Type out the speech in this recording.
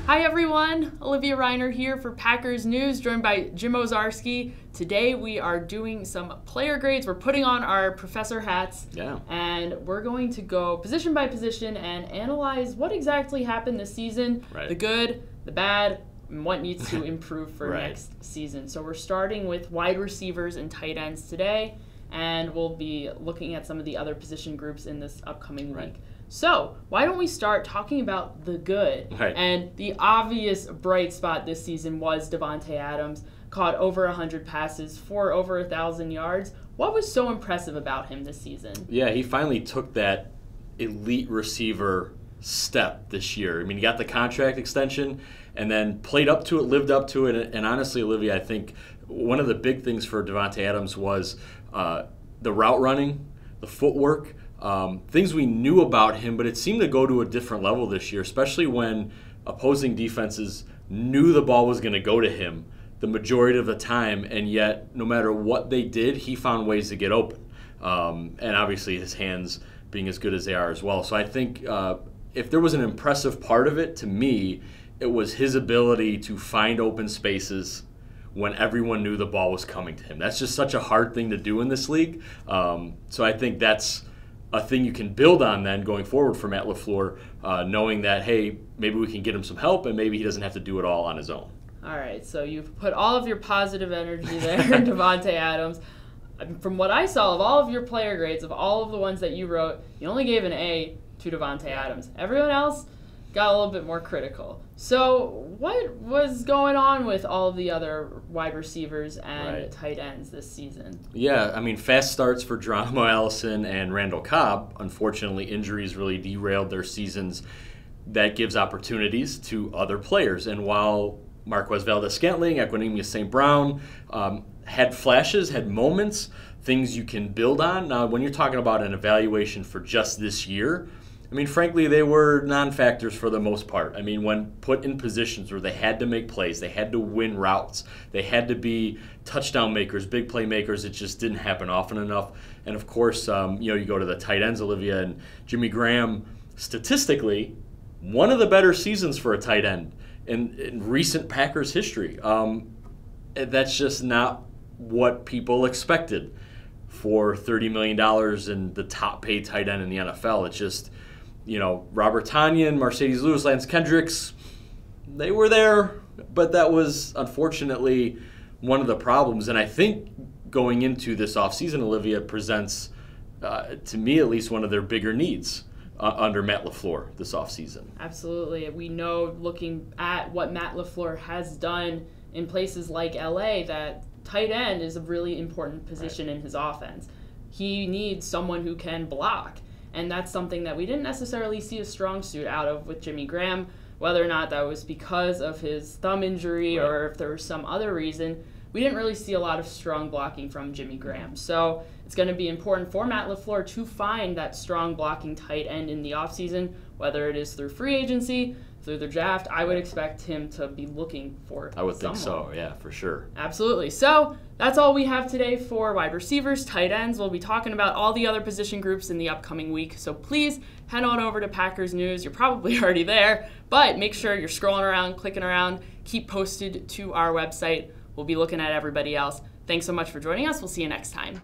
Hi everyone, Olivia Reiner here for Packers News, joined by Jim Owczarski. Today we are doing some player grades. We're putting on our professor hats, and we're going to go position by position and analyze what exactly happened this season, the good, the bad, and what needs to improve for next season. So we're starting with wide receivers and tight ends today, and we'll be looking at some of the other position groups in this upcoming week. So why don't we start talking about the good? And the obvious bright spot this season was Davante Adams. Caught over 100 passes for over 1,000 yards. What was so impressive about him this season? Yeah, he finally took that elite receiver step this year. I mean, he got the contract extension and then played up to it, lived up to it. And honestly, Olivia, I think one of the big things for Davante Adams was the route running, the footwork. Things we knew about him, but it seemed to go to a different level this year, especially when opposing defenses knew the ball was going to go to him the majority of the time, and yet no matter what they did, he found ways to get open. And obviously his hands being as good as they are as well. So I think if there was an impressive part of it, to me, it was his ability to find open spaces when everyone knew the ball was coming to him. That's just such a hard thing to do in this league. So I think that's a thing you can build on then going forward for Matt LaFleur, knowing that, hey, maybe we can get him some help and maybe he doesn't have to do it all on his own. All right, so you've put all of your positive energy there in Davante Adams. From what I saw of all of your player grades, of all of the ones that you wrote, you only gave an A to Davante Adams. Everyone else got a little bit more critical. So what was going on with all of the other wide receivers and tight ends this season? Yeah, I mean, fast starts for Geronimo Allison and Randall Cobb. Unfortunately, injuries really derailed their seasons. That gives opportunities to other players. And while Marquez Valdes-Scantling, Equanimeous St. Brown had flashes, had moments, things you can build on. Now, when you're talking about an evaluation for just this year, I mean, frankly, they were non-factors for the most part. I mean, when put in positions where they had to make plays, they had to win routes, they had to be touchdown makers, big play makers, it just didn't happen often enough. And of course, you go to the tight ends, Olivia, and Jimmy Graham, statistically, one of the better seasons for a tight end in recent Packers history. That's just not what people expected for $30 million and the top paid tight end in the NFL. It's just, Robert Tonyan, Mercedes Lewis, Lance Kendricks, they were there, but that was unfortunately one of the problems. And I think going into this offseason, Olivia presents, to me at least, one of their bigger needs under Matt LaFleur this offseason. Absolutely. We know, looking at what Matt LaFleur has done in places like LA, that tight end is a really important position in his offense. He needs someone who can block. And that's something that we didn't necessarily see a strong suit out of with Jimmy Graham. Whether or not that was because of his thumb injury or if there was some other reason, we didn't really see a lot of strong blocking from Jimmy Graham. So it's going to be important for Matt LaFleur to find that strong blocking tight end in the offseason, whether it is through free agency, through the draft. I would expect him to be looking for I would think so, yeah, for sure. Absolutely. So that's all we have today for wide receivers, tight ends. We'll be talking about all the other position groups in the upcoming week. So please head on over to Packers News. You're probably already there, but make sure you're scrolling around, clicking around, keep posted to our website. We'll be looking at everybody else. Thanks so much for joining us. We'll see you next time.